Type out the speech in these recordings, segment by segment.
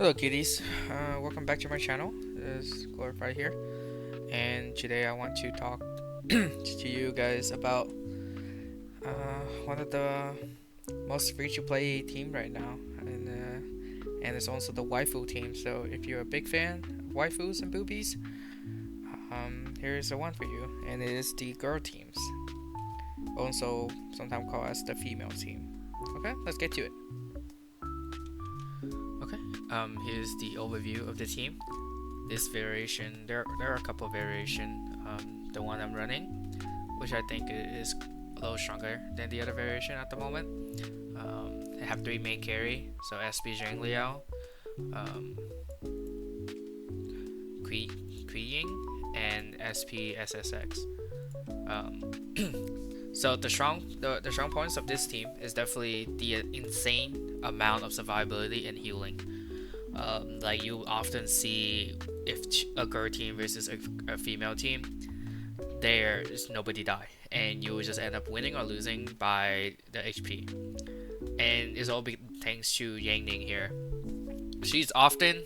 Hello kitties, welcome back to my channel. This is Glorified here, and today I want to talk to you guys about one of the most free-to-play team right now, and it's also the waifu team. So if you're a big fan of waifus and boobies, here's the one for you, and it is the girl teams, also sometimes called as the female team. Okay, let's get to it. Okay, here's the overview of the team. This variation, there are a couple of variations. The one I'm running, which I think is a little stronger than the other variation at the moment. I have three main carry, so SP Zhang Liao, Kui Ying, and SP SSX. So the strong points of this team is definitely the insane amount of survivability and healing. Like you often see if a girl team versus a female team, there is nobody die, and you will just end up winning or losing by the HP. And it's all thanks to Yang Ning here. She's often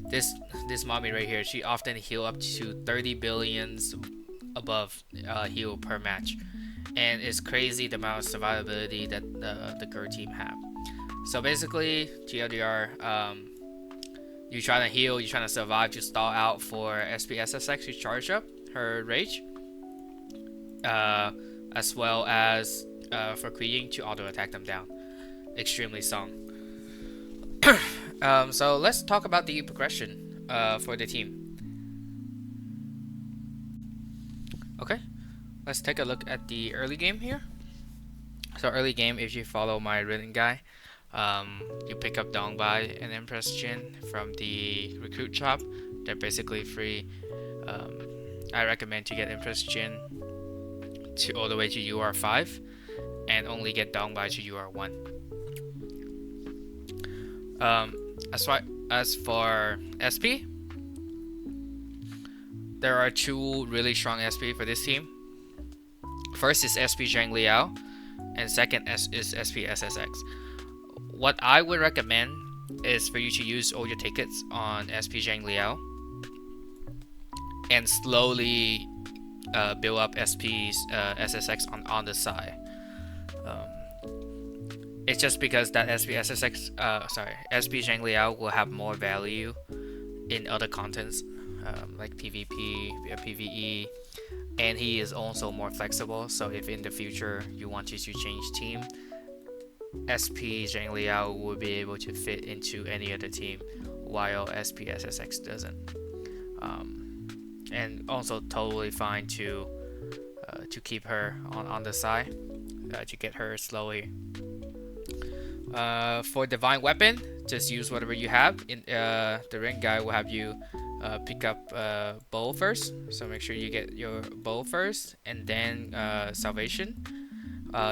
this mommy right here. She often heal up to 30 billions above heal per match, and it's crazy the amount of survivability that the girl team have. So basically, TLDR, you trying to heal, you trying to survive, you stall out for SPSSX, you charge up her rage, as well as for Kui Ying to auto attack them down. Extremely strong. So let's talk about the progression for the team. Okay, let's take a look at the early game here. So early game, if you follow my written guide, you pick up Dongbai and Empress Jin from the recruit shop. They're basically free. I recommend to get Empress Jin to all the way to UR5 and only get Dongbai to UR1. As for SP, there are two really strong SP for this team. First is SP Zhang Liao, and second is SP SSX. What I would recommend is for you to use all your tickets on SP Zhang Liao and slowly build up SP's SSX on the side. It's just because that SP Zhang Liao will have more value in other contents like PvP, PvE, and he is also more flexible. So if in the future you want to change team, SP Zhang Liao will be able to fit into any other team, while SP SSX doesn't. And also totally fine to keep her on the side to get her slowly. For divine weapon, just use whatever you have. In the ring guy will have you pick up bow first, so make sure you get your bow first, and then salvation.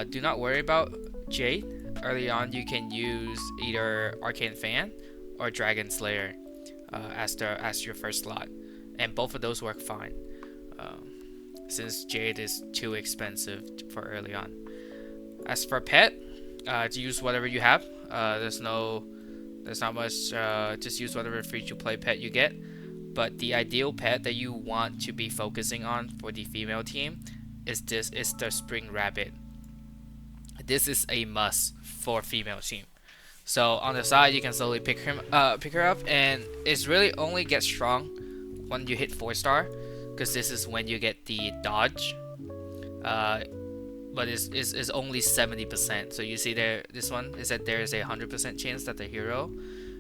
Do not worry about Jade. Early on, you can use either Arcane Fan or Dragon Slayer as your first slot, and both of those work fine. Since Jade is too expensive for early on. As for pet, to use whatever you have. There's not much. Just use whatever free-to-play pet you get. But the ideal pet that you want to be focusing on for the female team is the Spring Rabbit. This is a must for female team. So on the side, you can slowly pick her up, and it's really only gets strong when you hit 4-star, because this is when you get the dodge. But it's only 70%. So you see there, this one is that there is a 100% chance that the hero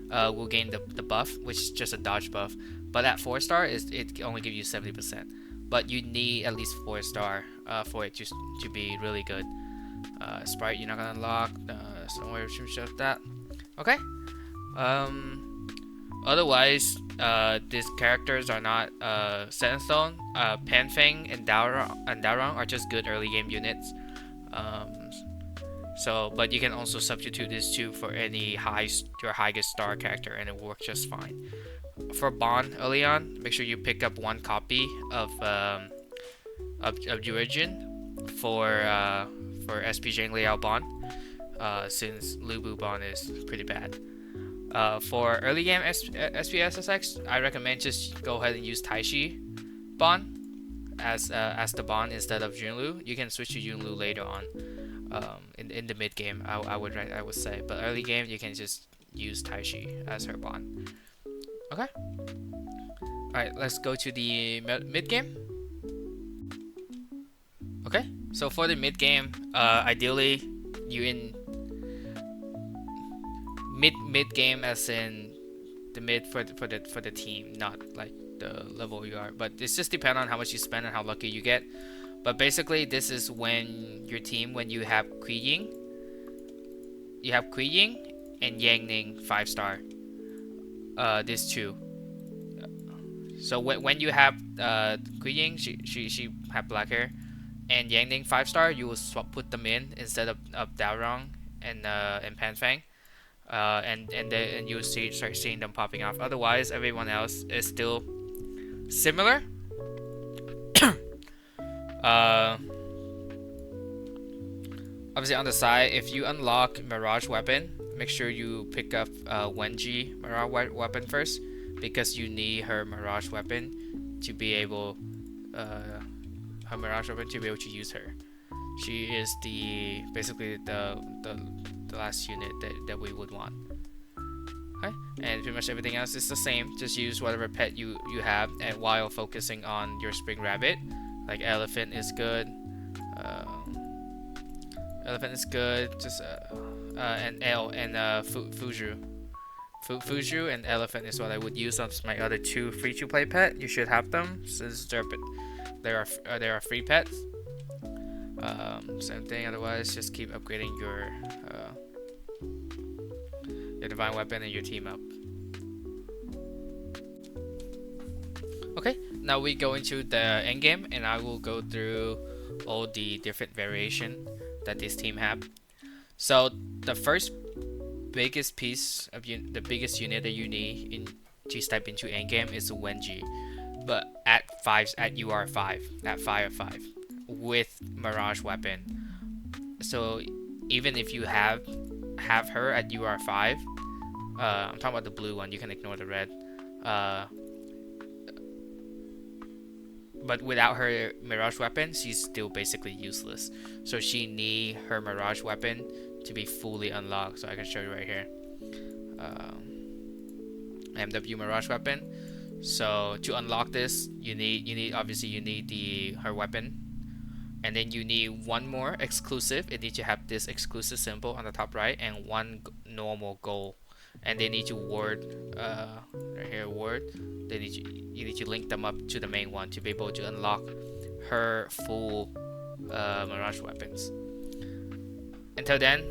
will gain the buff, which is just a dodge buff. But at 4-star, it only gives you 70%. But you need at least 4-star for it to be really good. Sprite, you're not gonna unlock. So don't worry about that. Okay. Otherwise, these characters are not set in stone. Panfeng and Daorang are just good early game units. But you can also substitute these two for any your highest star character, and it will work just fine. For Bond early on, make sure you pick up one copy of Origin for SP Zhang Liao Bond, since Lubu Bond is pretty bad. For early game SPSSX, I recommend just go ahead and use Taishi Bond as the Bond instead of Junlu. You can switch to Junlu later on in the mid game. I would say, but early game you can just use Taishi as her Bond. Okay. All right, let's go to the mid game. Okay, so for the mid game, ideally you in mid game, as in the mid for the team, not like the level you are. But it's just depend on how much you spend and how lucky you get. But basically, this is when your team, when you have Kui Ying and Yang Ning 5-star. These two. So when you have Kui Ying, she have black hair, and Yang Ning 5-star, you will put them in instead of Daorong and Panfang. And you'll start seeing them popping off. Otherwise, everyone else is still similar. Obviously, on the side, if you unlock Mirage Weapon, make sure you pick up Wenji Mirage Weapon first, because you need her Mirage Weapon to be able to use her. She is basically the last unit that we would want. Okay, and pretty much everything else is the same. Just use whatever pet you have, and while focusing on your Spring Rabbit. Like Elephant is good. Elephant is good. Just and Fuju. Fuju and Elephant is what I would use on my other two free-to-play pet. You should have them since they are free pets. Same thing. Otherwise, just keep upgrading your divine weapon and your team up. Okay, now we go into the end game, and I will go through all the different variation that this team have. So the first biggest piece of the biggest unit that you need to step into end game is the Wenji, but at UR5, at 5/5 with Mirage Weapon. So even if you have her at UR5, I'm talking about the blue one, you can ignore the red. But without her Mirage Weapon, she's still basically useless. So she need her Mirage Weapon to be fully unlocked. So I can show you right here. MW Mirage Weapon. So to unlock this, you need obviously her weapon, and then you need one more exclusive. It needs to have this exclusive symbol on the top right, and one normal goal. And they need to ward right here, ward. You need to link them up to the main one to be able to unlock her full Mirage Weapons. Until then,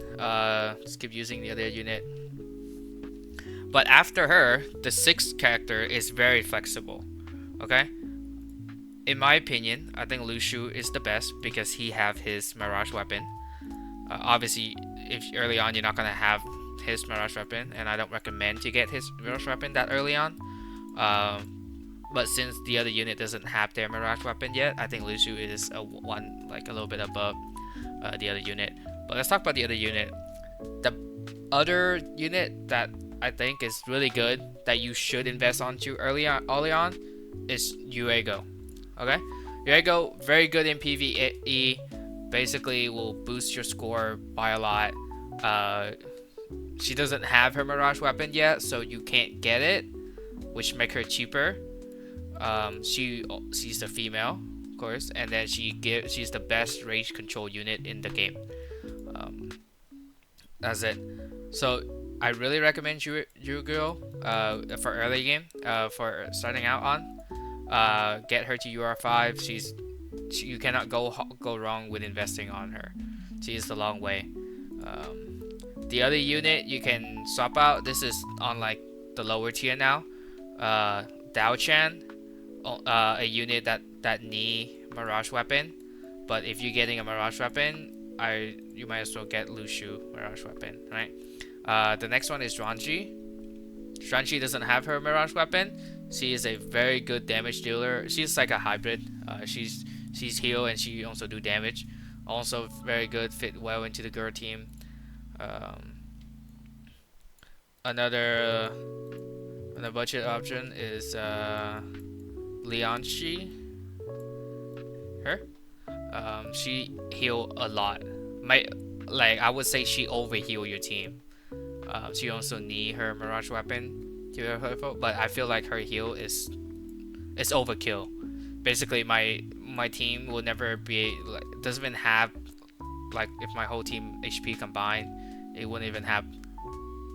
just keep using the other unit. But after her, the 6th character is very flexible. Okay? In my opinion, I think Lushu is the best because he have his Mirage Weapon. Obviously, if early on you're not gonna have his Mirage Weapon, and I don't recommend to get his Mirage Weapon that early on. But since the other unit doesn't have their Mirage Weapon yet, I think Lushu is a little bit above the other unit. But let's talk about the other unit. The other unit that I think is really good that you should invest onto early on is Yuego. Okay, Yuego, very good in PvE. Basically, will boost your score by a lot. She doesn't have her Mirage Weapon yet, so you can't get it, which make her cheaper. She's a female, of course, and then she's the best rage control unit in the game. That's it. So I really recommend Yugo for early game, for starting out on. Get her to UR5. You cannot go wrong with investing on her. She is the long way. The other unit you can swap out. This is on like the lower tier now. Dao Chan, a unit that need Mirage Weapon. But if you're getting a Mirage Weapon, you might as well get Lushu Mirage Weapon, right? The next one is Ranji. Ranji doesn't have her Mirage Weapon. She is a very good damage dealer. She's like a hybrid. She's heal and she also do damage. Also very good, fit well into the girl team. Another budget option is Leonchi. Her. She heal a lot. I would say she overheal your team. She also need her Mirage weapon to be helpful, but I feel like her heal is overkill. Basically, my team will never be like, doesn't even have, like, if my whole team HP combined, it wouldn't even have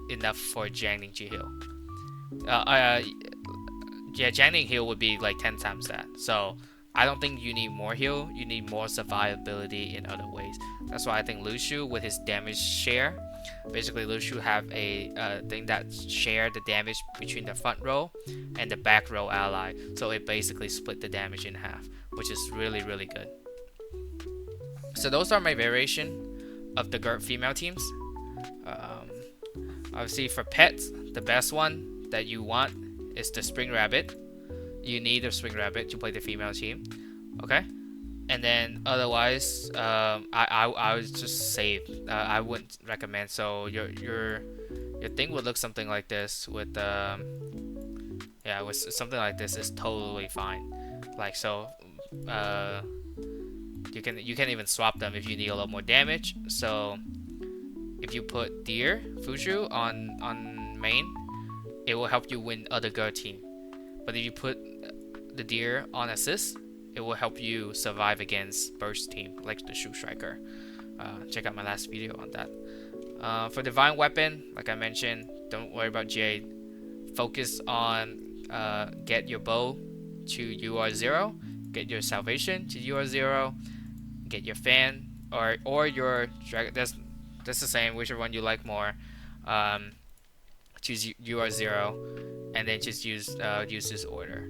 enough for Jiangling to heal. Yeah, Jiangling heal would be like 10 times that. So I don't think you need more heal. You need more survivability in other ways. That's why I think Lucio with his damage share. Basically, Lucio have a thing that share the damage between the front row and the back row ally. So it basically split the damage in half, which is really, really good. So those are my variation of the GERT female teams. Obviously for pets, the best one that you want is the Spring Rabbit. You need a Spring Rabbit to play the female team. Okay? And then otherwise, I would just save. I wouldn't recommend. So your thing would look something like this with yeah, with something like this is totally fine. Like so, you can even swap them if you need a lot more damage. So if you put Deer Fushu on main, it will help you win other girl team. But if you put the Deer on assist, it will help you survive against burst team like the Shoe Striker. Check out my last video on that. For divine weapon, like I mentioned, don't worry about Jade. Focus on get your bow to UR0, get your salvation to UR0, get your fan or your dragon. That's the same, whichever one you like more. Choose UR0 and then just use this order.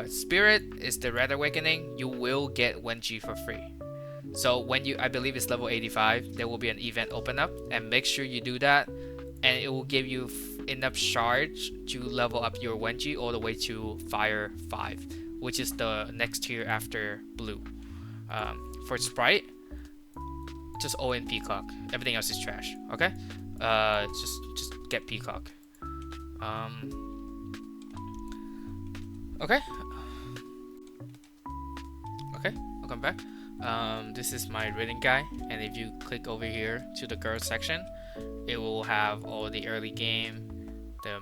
Spirit is the Red Awakening. You will get Wenji for free. So when I believe it's level 85, there will be an event open up, and make sure you do that, and it will give you enough charge to level up your Wenji all the way to Fire 5, which is the next tier after Blue. For Sprite, just all in Peacock. Everything else is trash. Okay, just get Peacock. Okay, welcome back. This is my rating guide, and if you click over here to the girls section, it will have all the early game, the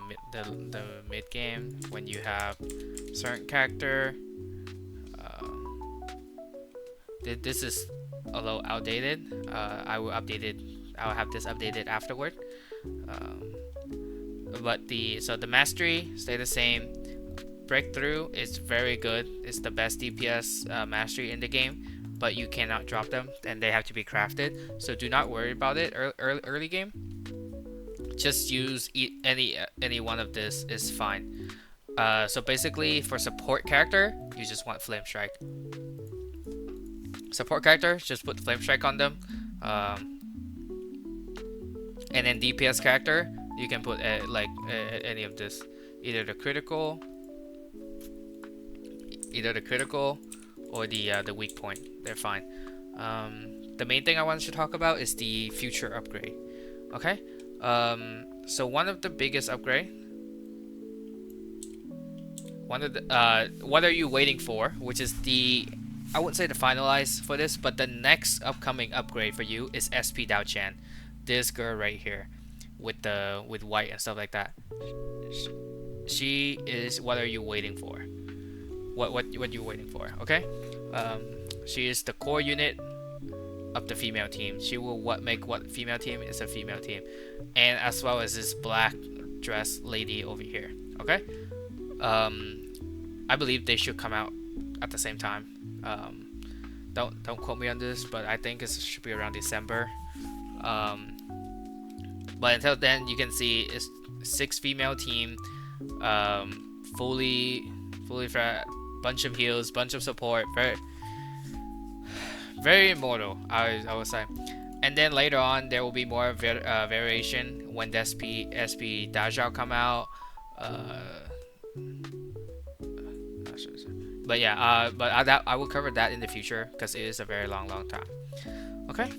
mid game, when you have certain character. This is a little outdated. I'll have this updated afterward. But the mastery stay the same. Breakthrough is very good. It's the best DPS mastery in the game, but you cannot drop them, and they have to be crafted. So do not worry about it early game. Just use any one of this is fine. So basically, for support character, you just want Flame Strike. Support character, just put Flame Strike on them. And then DPS character, you can put any of this, either the critical or the weak point. They're fine. The main thing I wanted to talk about is the future upgrade. Okay, so one of the biggest upgrade, what are you waiting for, which is I wouldn't say the finalize for this, but the next upcoming upgrade for you is SP Dao Chan. This girl right here with white and stuff like that. She is what are you waiting for? What you waiting for? Okay, she is the core unit of the female team. She will make what female team is a female team, and as well as this black dress lady over here. Okay, I believe they should come out at the same time. Don't quote me on this, but I think it should be around December. But until then, you can see it's 6 female team, fully fat, bunch of heals, bunch of support, very immortal, I would say. And then later on, there will be more variation when the SP Dajao come out. But yeah, I will cover that in the future because it is a very long time. Okay,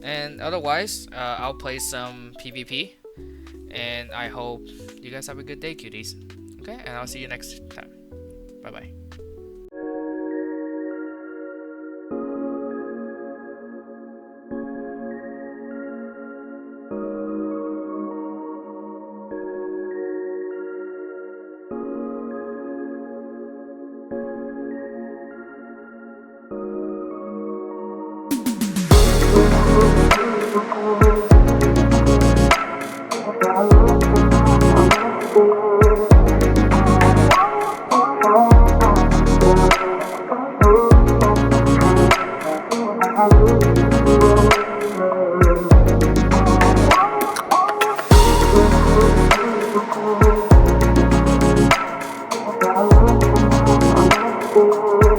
and otherwise, I'll play some PvP, and I hope you guys have a good day, cuties. Okay, and I'll see you next time. Bye bye. Oh,